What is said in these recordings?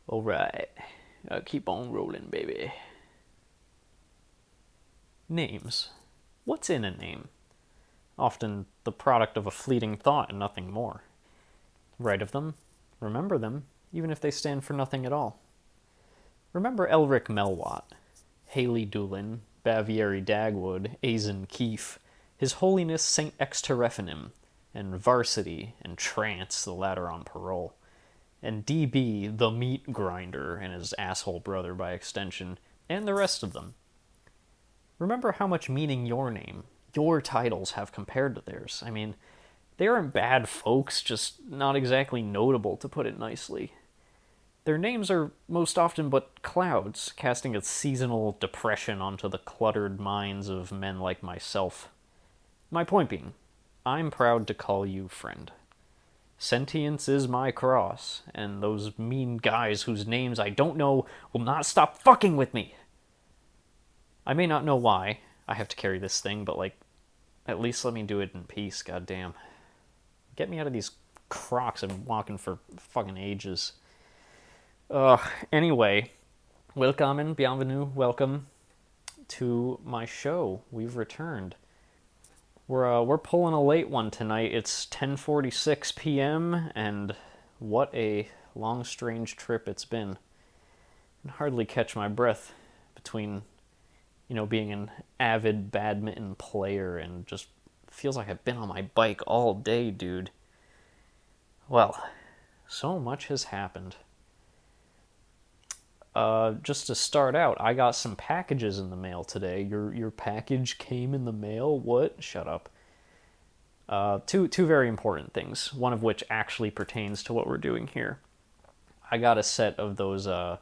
Alright, keep on rolling, baby. Names. What's in a name? Often the product of a fleeting thought and nothing more. Write of them, remember them, even if they stand for nothing at all. Remember Elric Melwatt, Haley Doolin, Bavieri Dagwood, Azen Keefe, His Holiness Saint Exterephanim, and Varsity and Trance, the latter on parole, and DB, the meat grinder, and his asshole brother by extension, and the rest of them. Remember how much meaning your name, your titles have compared to theirs. I mean, they aren't bad folks, just not exactly notable, to put it nicely. Their names are most often but clouds, casting a seasonal depression onto the cluttered minds of men like myself. My point being, I'm proud to call you friend. Sentience is my cross, and those mean guys whose names I don't know will not stop fucking with me. I may not know why I have to carry this thing, but, at least let me do it in peace, goddamn. Get me out of these Crocs I've been walking for fucking ages. Anyway, willkommen, bienvenue, welcome to my show. We've returned. We're pulling a late one tonight. It's 10:46 p.m. and what a long, strange trip it's been. I can hardly catch my breath between, being an avid badminton player and just feels like I've been on my bike all day, dude. Well, so much has happened. Just to start out, I got some packages in the mail today. Your package came in the mail? What? Shut up. Two very important things, one of which actually pertains to what we're doing here. I got a set of those, what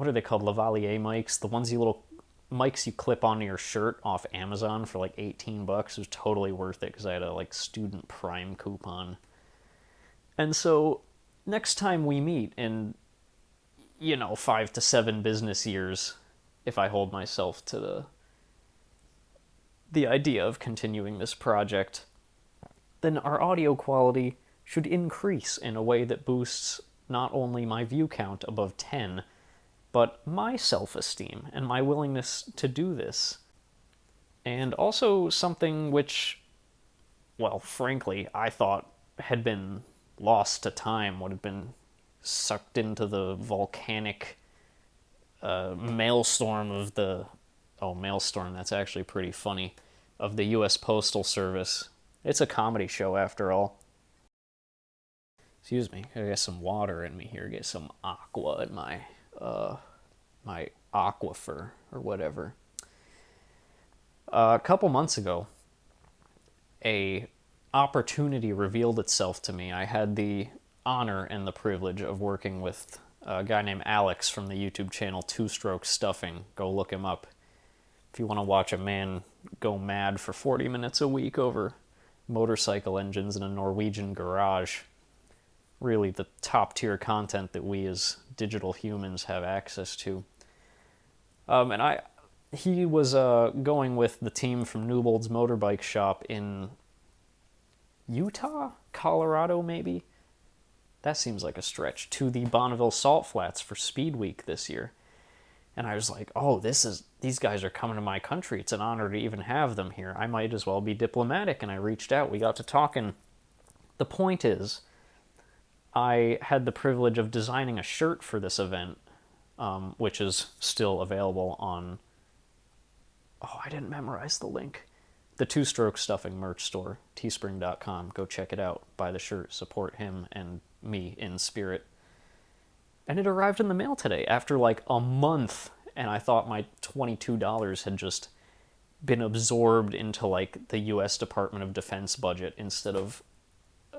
are they called, lavalier mics? The ones little mics you clip onto your shirt off Amazon for like $18. It was totally worth it because I had a student prime coupon. And so next time we meet in 5 to 7 business years, if I hold myself to the idea of continuing this project, then our audio quality should increase in a way that boosts not only my view count above 10, but my self-esteem and my willingness to do this. And also something which, well, frankly, I thought had been lost to time, would have been sucked into the volcanic maelstrom of the... Oh, maelstrom, that's actually pretty funny. Of the U.S. Postal Service. It's a comedy show, after all. Excuse me, I got some water in me here. Get some aqua in my aquifer, or whatever. A couple months ago, a opportunity revealed itself to me. I had the honor and the privilege of working with a guy named Alex from the YouTube channel Two Stroke Stuffing. Go look him up if you want to watch a man go mad for 40 minutes a week over motorcycle engines in a Norwegian garage. Really the top tier content that we as digital humans have access to. He was going with the team from Newbold's Motorbike Shop in Utah? Colorado, maybe? That seems like a stretch. To the Bonneville Salt Flats for Speed Week this year. And I was like, oh, these guys are coming to my country. It's an honor to even have them here. I might as well be diplomatic. And I reached out. We got to talking. The point is, I had the privilege of designing a shirt for this event, which is still available on... Oh, I didn't memorize the link. The Two Stroke Stuffing merch store, teespring.com. Go check it out. Buy the shirt. Support him and me in spirit. And it arrived in the mail today after a month, and I thought my $22 had just been absorbed into the U.S. Department of Defense budget instead of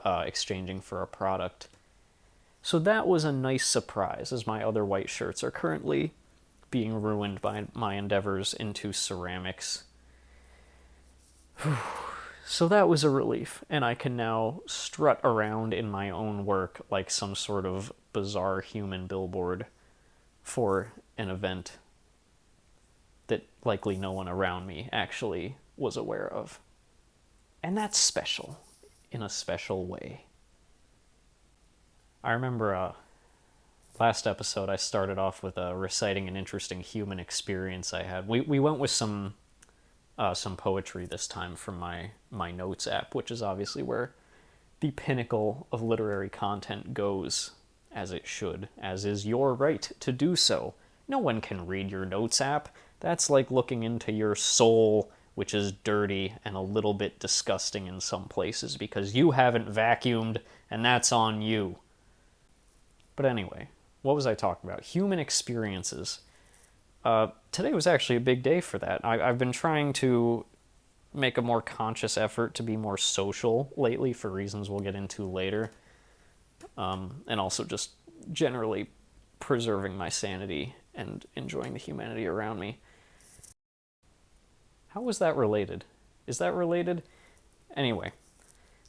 exchanging for a product. So that was a nice surprise, as my other white shirts are currently being ruined by my endeavors into ceramics. So that was a relief, and I can now strut around in my own work like some sort of bizarre human billboard for an event that likely no one around me actually was aware of. And that's special, in a special way. I remember Last episode, I started off with reciting an interesting human experience I had. We went with some poetry this time from my notes app, which is obviously where the pinnacle of literary content goes, as it should, as is your right to do so. No one can read your notes app. That's like looking into your soul, which is dirty and a little bit disgusting in some places because you haven't vacuumed, and that's on you. But anyway, what was I talking about? Human experiences. Today was actually a big day for that. I've been trying to make a more conscious effort to be more social lately for reasons we'll get into later. And also just generally preserving my sanity and enjoying the humanity around me. How was that related? Is that related? Anyway,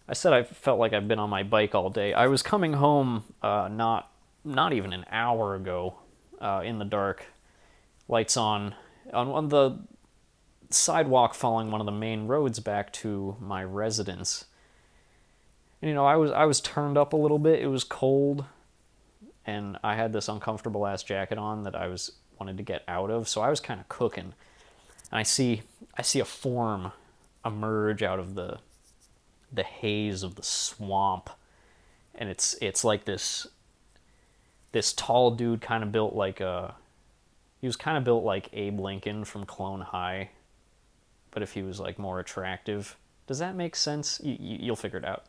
I said I felt like I've been on my bike all day. I was coming home not even an hour ago in the dark, lights on the sidewalk following one of the main roads back to my residence. And, I was turned up a little bit. It was cold, and I had this uncomfortable ass jacket on that I wanted to get out of, so I was kind of cooking. And I see a form emerge out of the haze of the swamp, and it's like this tall dude, kind of built like he was kind of built like Abe Lincoln from Clone High, but if he was like more attractive. Does that make sense? You'll figure it out.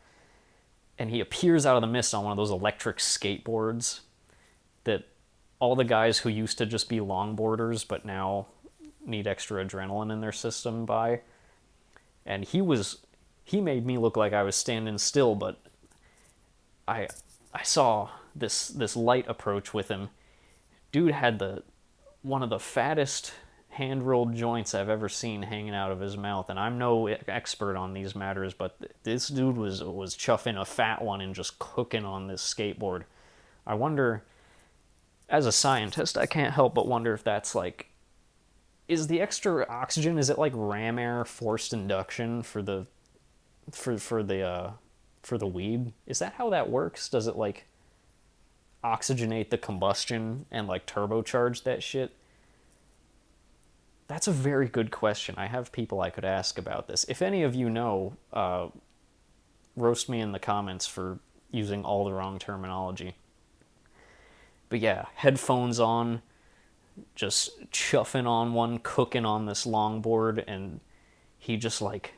And he appears out of the mist on one of those electric skateboards that all the guys who used to just be longboarders but now need extra adrenaline in their system buy. And he made me look like I was standing still, but I saw this light approach with him. Dude had one of the fattest hand-rolled joints I've ever seen hanging out of his mouth, and I'm no expert on these matters, but this dude was chuffing a fat one and just cooking on this skateboard. I wonder, as a scientist, I can't help but wonder if that's like, is the extra oxygen, is it like ram air forced induction for the weed? Is that how that works? Does it like oxygenate the combustion and like turbocharge that shit? That's a very good question. I have people I could ask about this. If any of you know, roast me in the comments for using all the wrong terminology. But yeah, headphones on, just chuffing on one, cooking on this longboard, and he just like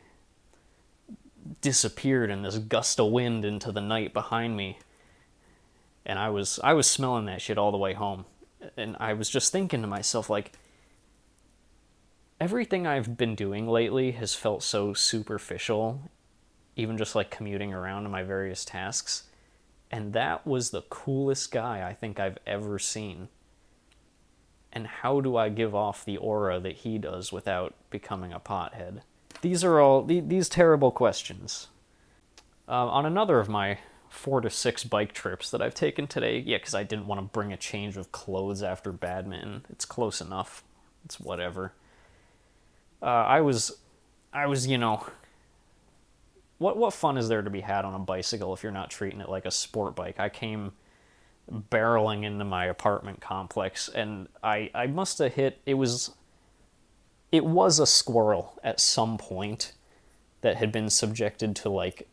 disappeared in this gust of wind into the night behind me. And I was smelling that shit all the way home. And I was just thinking to myself, like, everything I've been doing lately has felt so superficial, even just like commuting around to my various tasks. And that was the coolest guy I think I've ever seen. And how do I give off the aura that he does without becoming a pothead? These are all these terrible questions. On another of my 4 to 6 bike trips that I've taken today, because I didn't want to bring a change of clothes after badminton. It's close enough. It's whatever. I was, what fun is there to be had on a bicycle if you're not treating it like a sport bike? I came barreling into my apartment complex, and I must have hit, it was a squirrel at some point that had been subjected to like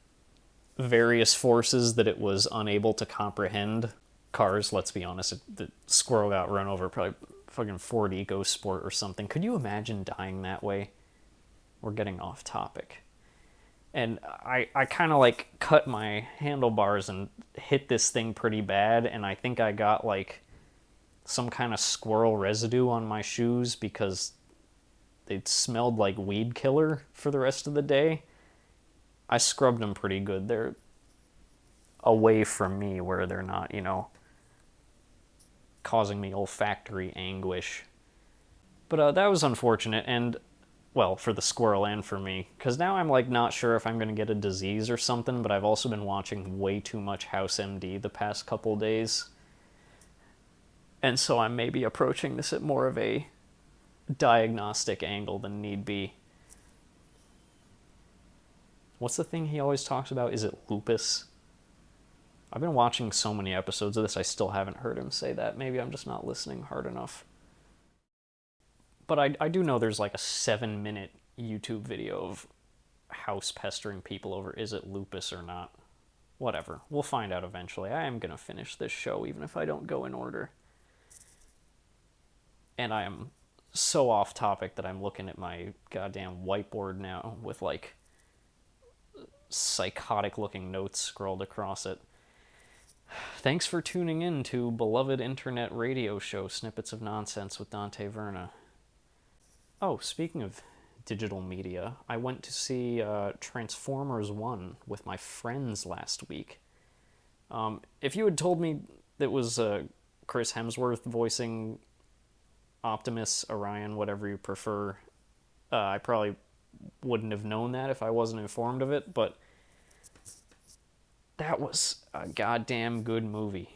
various forces that it was unable to comprehend. Cars, let's be honest, the squirrel got run over probably fucking Ford EcoSport or something. Could you imagine dying that way? We're getting off topic. And I kind of like cut my handlebars and hit this thing pretty bad, and I think I got like some kind of squirrel residue on my shoes because they smelled like weed killer for the rest of the day. I scrubbed them pretty good. They're away from me where they're not, causing me olfactory anguish. But that was unfortunate, and, well, for the squirrel and for me, because now I'm, like, not sure if I'm going to get a disease or something, but I've also been watching way too much House MD the past couple days. And so I'm maybe approaching this at more of a diagnostic angle than need be. What's the thing he always talks about? Is it lupus? I've been watching so many episodes of this, I still haven't heard him say that. Maybe I'm just not listening hard enough. But I do know there's like a 7-minute YouTube video of House pestering people over is it lupus or not. Whatever. We'll find out eventually. I am going to finish this show even if I don't go in order. And I am so off topic that I'm looking at my goddamn whiteboard now with like psychotic looking notes scrolled across it. Thanks for tuning in to beloved internet radio show Snippets of Nonsense with Dante Verna. Oh, speaking of digital media, I went to see Transformers 1 with my friends last week. If you had told me it was Chris Hemsworth voicing Optimus, Orion, whatever you prefer, I probably wouldn't have known that if I wasn't informed of it, but that was a goddamn good movie.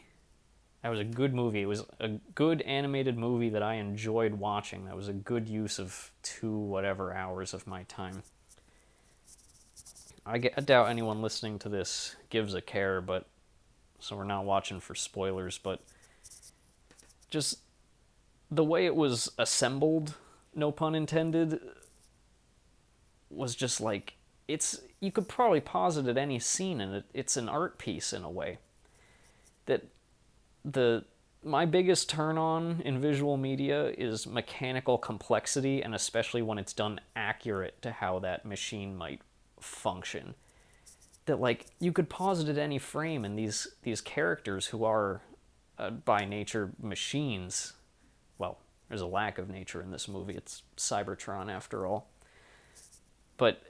That was a good movie. It was a good animated movie that I enjoyed watching. That was a good use of 2 whatever hours of my time. I doubt anyone listening to this gives a care, but so we're not watching for spoilers, but just the way it was assembled, no pun intended, was just like, you could probably pause it at any scene and it's an art piece in a way. That my biggest turn on in visual media is mechanical complexity, and especially when it's done accurate to how that machine might function. That like you could pause it at any frame, and these characters who are by nature machines. Well, there's a lack of nature in this movie. It's Cybertron after all. But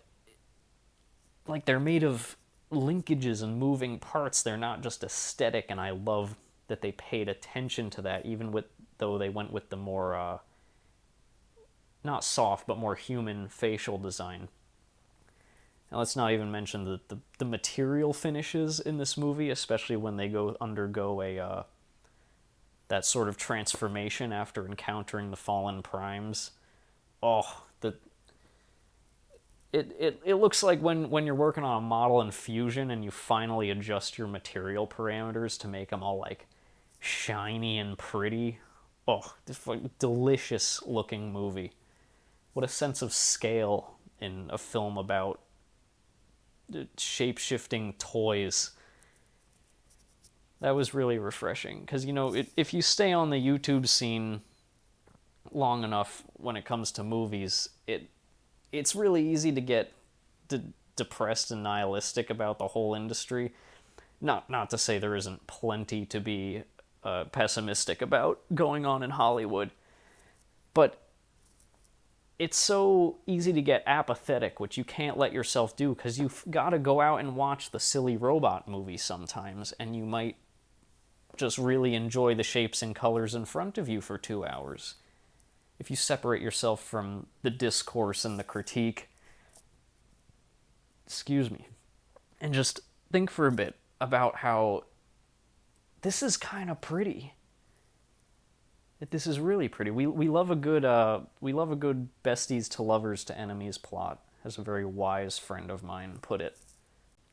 like they're made of linkages and moving parts. They're not just aesthetic, and I love that they paid attention to that, even though they went with the more not soft but more human facial design. And let's not even mention the material finishes in this movie, especially when they undergo a that sort of transformation after encountering the fallen primes. Oh, It looks like when you're working on a model in Fusion and you finally adjust your material parameters to make them all like shiny and pretty. Oh, this like delicious looking movie. What a sense of scale in a film about shape-shifting toys. That was really refreshing because, if you stay on the YouTube scene long enough when it comes to movies, it's really easy to get depressed and nihilistic about the whole industry. Not to say there isn't plenty to be pessimistic about going on in Hollywood, but it's so easy to get apathetic, which you can't let yourself do because you've got to go out and watch the silly robot movie sometimes, and you might just really enjoy the shapes and colors in front of you for 2 hours. If you separate yourself from the discourse and the critique, and just think for a bit about how this is kind of pretty. That this is really pretty. We love a good besties to lovers to enemies plot, as a very wise friend of mine put it.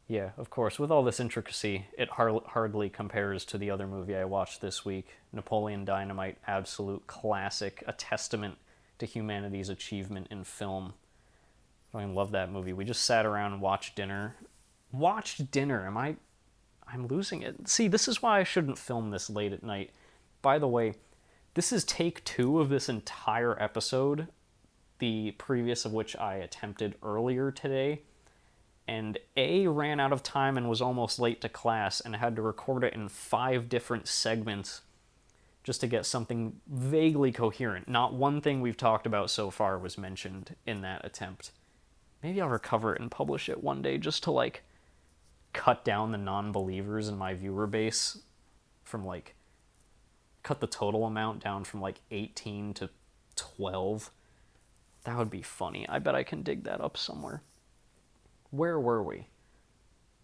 Yeah, of course, with all this intricacy, it hardly compares to the other movie I watched this week, Napoleon Dynamite, absolute classic, a testament to humanity's achievement in film. I love that movie. We just sat around and watched dinner. Watched dinner? I'm losing it. See, this is why I shouldn't film this late at night. By the way, this is take 2 of this entire episode, the previous of which I attempted earlier today. And A, ran out of time and was almost late to class and had to record it in 5 different segments just to get something vaguely coherent. Not one thing we've talked about so far was mentioned in that attempt. Maybe I'll recover it and publish it one day just to, cut down the non-believers in my viewer base from, cut the total amount down from, 18 to 12. That would be funny. I bet I can dig that up somewhere. Where were we?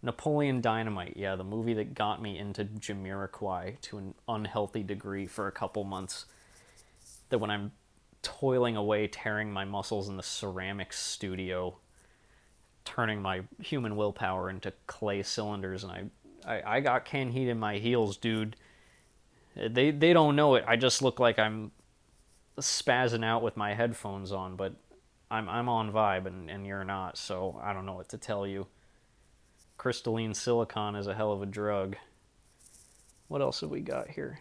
Napoleon Dynamite, yeah, the movie that got me into Jamiroquai to an unhealthy degree for a couple months. That when I'm toiling away, tearing my muscles in the ceramics studio, turning my human willpower into clay cylinders, and I got canned heat in my heels, dude. They don't know it. I just look like I'm spazzing out with my headphones on, but I'm on vibe and you're not, so I don't know what to tell you. Crystalline silicon is a hell of a drug. What else have we got here?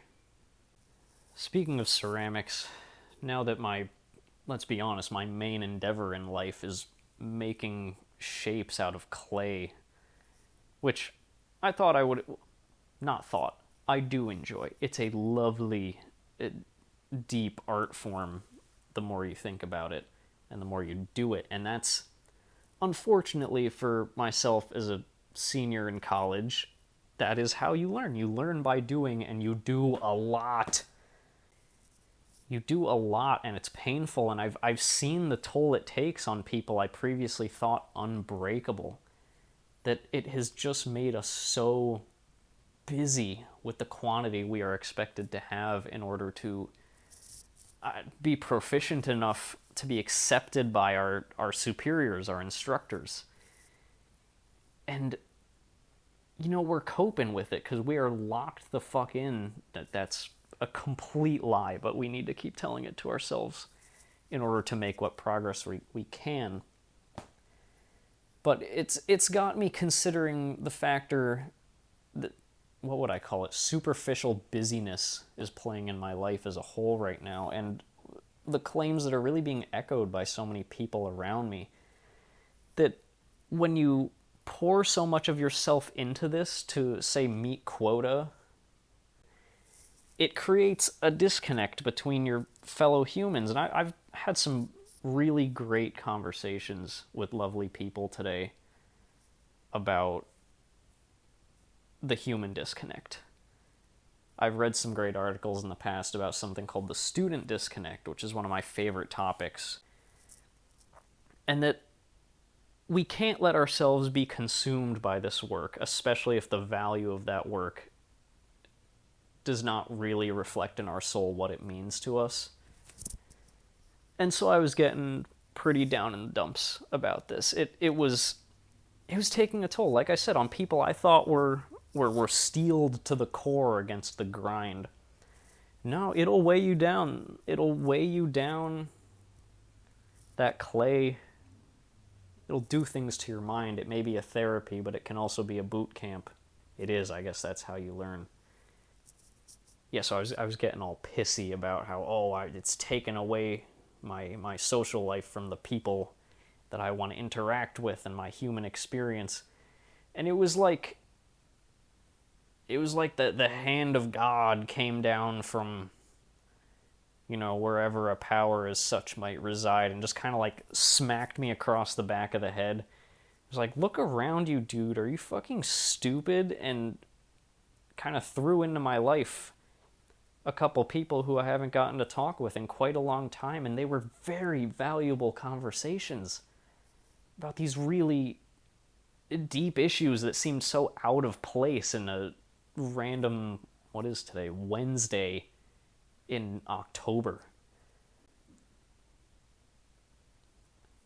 Speaking of ceramics, now that let's be honest, my main endeavor in life is making shapes out of clay, which I thought I would, not thought, I do enjoy. It's a lovely, deep art form the more you think about it and the more you do it. And that's, unfortunately for myself as a senior in college, that is how you learn. You learn by doing, and you do a lot. You do a lot, and it's painful, and I've seen the toll it takes on people I previously thought unbreakable. That it has just made us so busy with the quantity we are expected to have in order to be proficient enough to be accepted by our superiors, our instructors. And, we're coping with it because we are locked the fuck in. That's a complete lie, but we need to keep telling it to ourselves in order to make what progress we can. But it's got me considering the factor that, what would I call it, superficial busyness is playing in my life as a whole right now, and the claims that are really being echoed by so many people around me, that when you pour so much of yourself into this to, say, meet quota, it creates a disconnect between your fellow humans. And I've had some really great conversations with lovely people today about the human disconnect. I've read some great articles in the past about something called the student disconnect, which is one of my favorite topics. And that we can't let ourselves be consumed by this work, especially if the value of that work does not really reflect in our soul what it means to us. And so I was getting pretty down in the dumps about this. It was taking a toll, like I said, on people I thought were steeled to the core against the grind. No, it'll weigh you down. It'll weigh you down. That clay, it'll do things to your mind. It may be a therapy, but it can also be a boot camp. It is, I guess that's how you learn. Yeah, so I was getting all pissy about how, it's taken away my social life from the people that I want to interact with and my human experience. And it was like the hand of God came down from, wherever a power as such might reside, and just kind of like smacked me across the back of the head. It was like, look around you, dude. Are you fucking stupid? And kind of threw into my life a couple people who I haven't gotten to talk with in quite a long time, and they were very valuable conversations about these really deep issues that seemed so out of place in a random, what is today, Wednesday in October.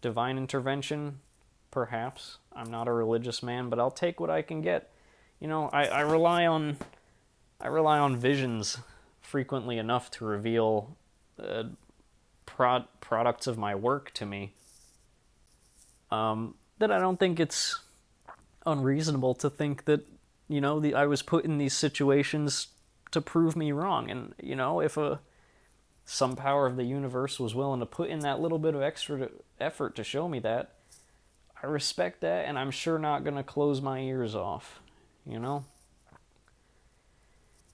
Divine intervention, perhaps. I'm not a religious man, but I'll take what I can get. I rely on visions frequently enough to reveal products of my work to me, that I don't think it's unreasonable to think that, I was put in these situations to prove me wrong. And, if some power of the universe was willing to put in that little bit of extra effort to show me that, I respect that, and I'm sure not going to close my ears off,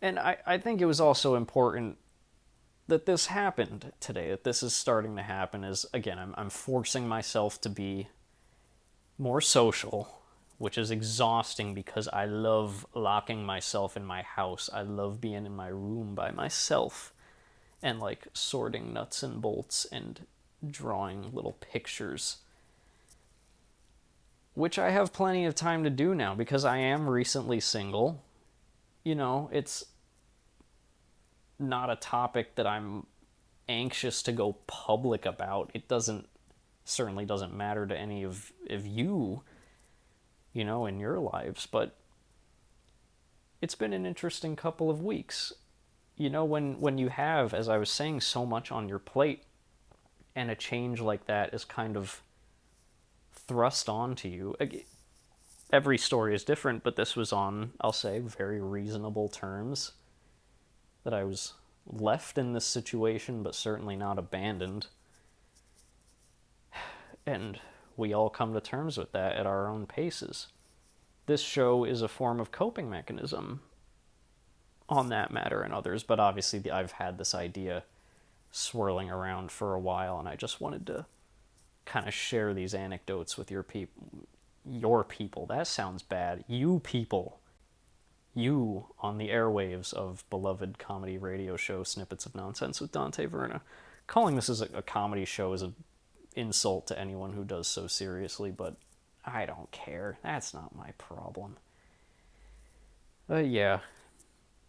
And I think it was also important that this happened today, that this is starting to happen, is, again, I'm forcing myself to be more social, which is exhausting because I love locking myself in my house. I love being in my room by myself and, sorting nuts and bolts and drawing little pictures, which I have plenty of time to do now because I am recently single. It's not a topic that I'm anxious to go public about. It certainly doesn't matter to any of you, in your lives, but it's been an interesting couple of weeks. You know, when you have, as I was saying, so much on your plate, and a change like that is kind of thrust onto you. Every story is different, but this was on, I'll say, very reasonable terms. That I was left in this situation, but certainly not abandoned. And we all come to terms with that at our own paces. This show is a form of coping mechanism on that matter and others, but obviously I've had this idea swirling around for a while, and I just wanted to kind of share these anecdotes with your people. Your people, that sounds bad. You people. You on the airwaves of beloved comedy radio show Snippets of Nonsense with Dante Verna. Calling this as a comedy show is an insult to anyone who does so seriously, but I don't care. That's not my problem. Yeah.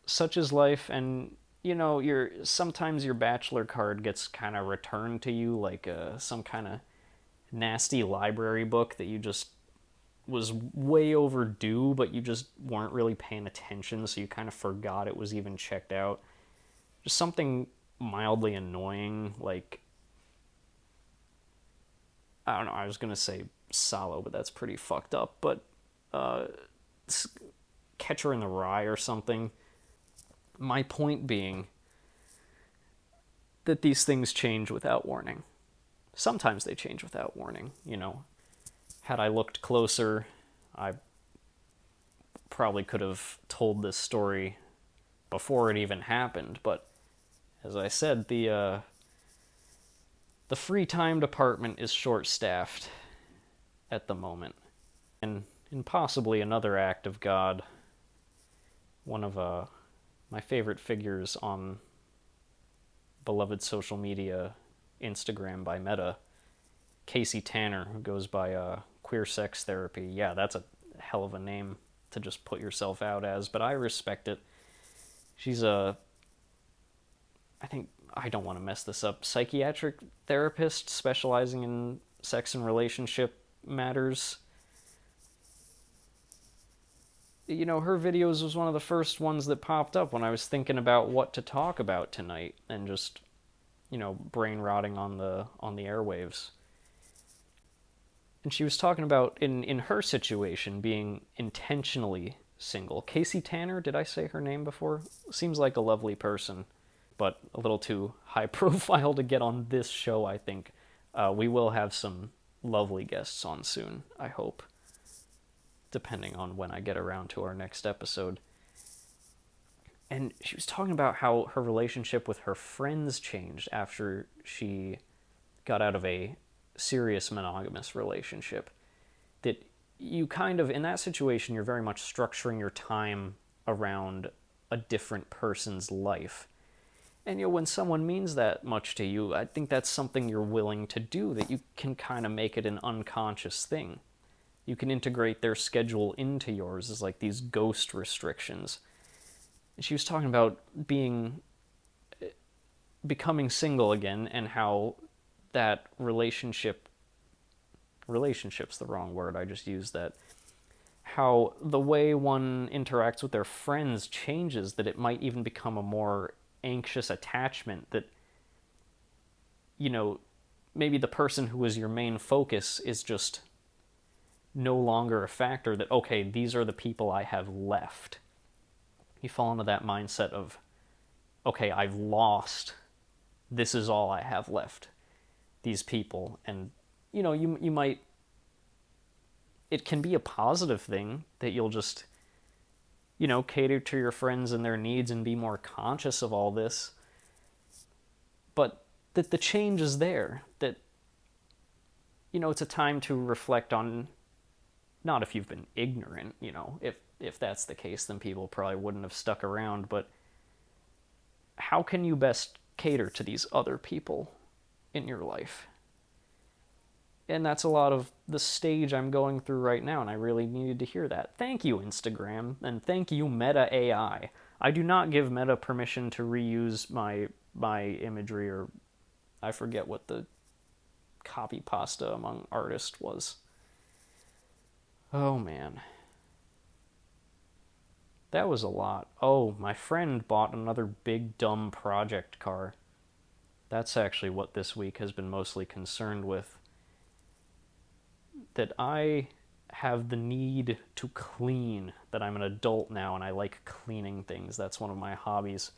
Such is life, and you know, sometimes your bachelor card gets kind of returned to you like some kind of nasty library book that you just was way overdue, but you just weren't really paying attention, so you kind of forgot it was even checked out. Just something mildly annoying, like, I don't know, I was going to say Salo, but that's pretty fucked up, but Catcher in the Rye or something. My point being that these things change without warning. Sometimes they change without warning, you know. Had I looked closer, I probably could have told this story before it even happened, but as I said, the free time department is short-staffed at the moment. And in possibly another act of God, one of my favorite figures on beloved social media, Instagram by Meta, Casey Tanner, who goes by Queer Sex Therapy. Yeah, that's a hell of a name to just put yourself out as, but I respect it. She's I think, I don't want to mess this up, psychiatric therapist specializing in sex and relationship matters. You know, her videos was one of the first ones that popped up when I was thinking about what to talk about tonight, and just, you know, brain rotting on the airwaves. And she was talking about, in her situation, being intentionally single. Casey Tanner, did I say her name before? Seems like a lovely person, but a little too high profile to get on this show, I think. We will have some lovely guests on soon, I hope, depending on when I get around to our next episode. And she was talking about how her relationship with her friends changed after she got out of a serious monogamous relationship. That you kind of, in that situation, you're very much structuring your time around a different person's life. And, you know, when someone means that much to you, I think that's something you're willing to do, that you can kind of make it an unconscious thing. You can integrate their schedule into yours as like these ghost restrictions. And she was talking about becoming single again, and how that relationship's the wrong word, I just used that, how the way one interacts with their friends changes, that it might even become a more anxious attachment, that, you know, maybe the person who was your main focus is just no longer a factor, that, okay, these are the people I have left. You fall into that mindset of, okay, I've lost, this is all I have left, these people. And, you know, you might, it can be a positive thing that you'll just, you know, cater to your friends and their needs and be more conscious of all this. But that the change is there, that, you know, it's a time to reflect on, not if you've been ignorant, you know, if that's the case, then people probably wouldn't have stuck around, but how can you best cater to these other people in your life? And that's a lot of the stage I'm going through right now, and I really needed to hear that. Thank you, Instagram, and thank you, Meta AI. I do not give Meta permission to reuse my imagery, or I forget what the copy pasta among artists was. Oh, man. That was a lot. Oh, my friend bought another big dumb project car. That's actually what this week has been mostly concerned with. That I have the need to clean, that I'm an adult now and I like cleaning things. That's one of my hobbies.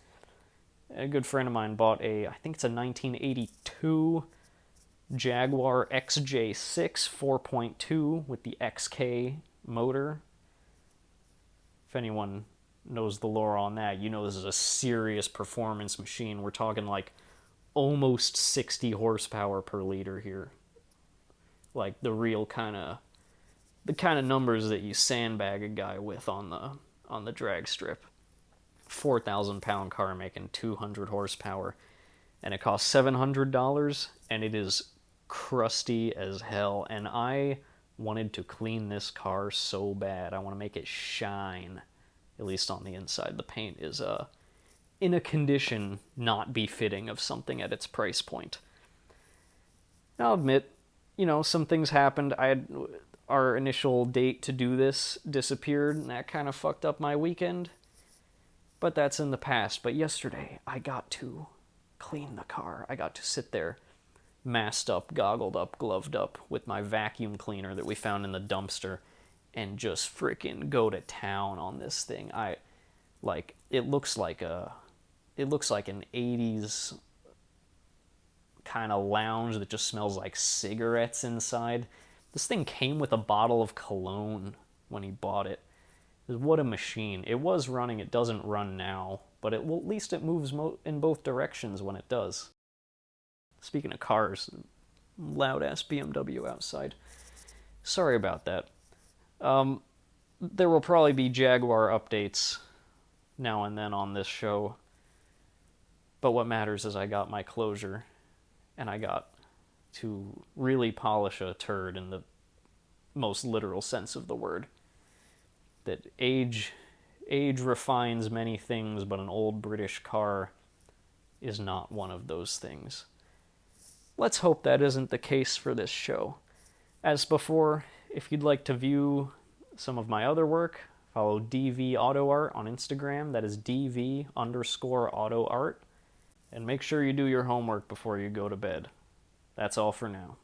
A good friend of mine bought I think it's a 1982 Jaguar XJ6 4.2 with the XK motor. If anyone knows the lore on that, you know this is a serious performance machine. We're talking like almost 60 horsepower per liter here. Like the real kind of numbers that you sandbag a guy with on the drag strip. 4,000-pound car making 200 horsepower, and it costs $700, and it is crusty as hell. And I wanted to clean this car so bad. I want to make it shine, at least on the inside. The paint is in a condition not befitting of something at its price point. I'll admit, some things happened. Our initial date to do this disappeared, and that kind of fucked up my weekend. But that's in the past. But yesterday, I got to clean the car. I got to sit there, masked up, goggled up, gloved up, with my vacuum cleaner that we found in the dumpster, and just freaking go to town on this thing. It looks like an 80s kind of lounge that just smells like cigarettes inside. This thing came with a bottle of cologne when he bought it. What a machine. It was running, it doesn't run now, but at least it moves in both directions when it does. Speaking of cars, loud-ass BMW outside. Sorry about that. There will probably be Jaguar updates now and then on this show, but what matters is I got my closure, and I got to really polish a turd in the most literal sense of the word. That age refines many things, but an old British car is not one of those things. Let's hope that isn't the case for this show. As before, if you'd like to view some of my other work, follow DV Auto Art on Instagram. That is DV_Auto Art. And make sure you do your homework before you go to bed. That's all for now.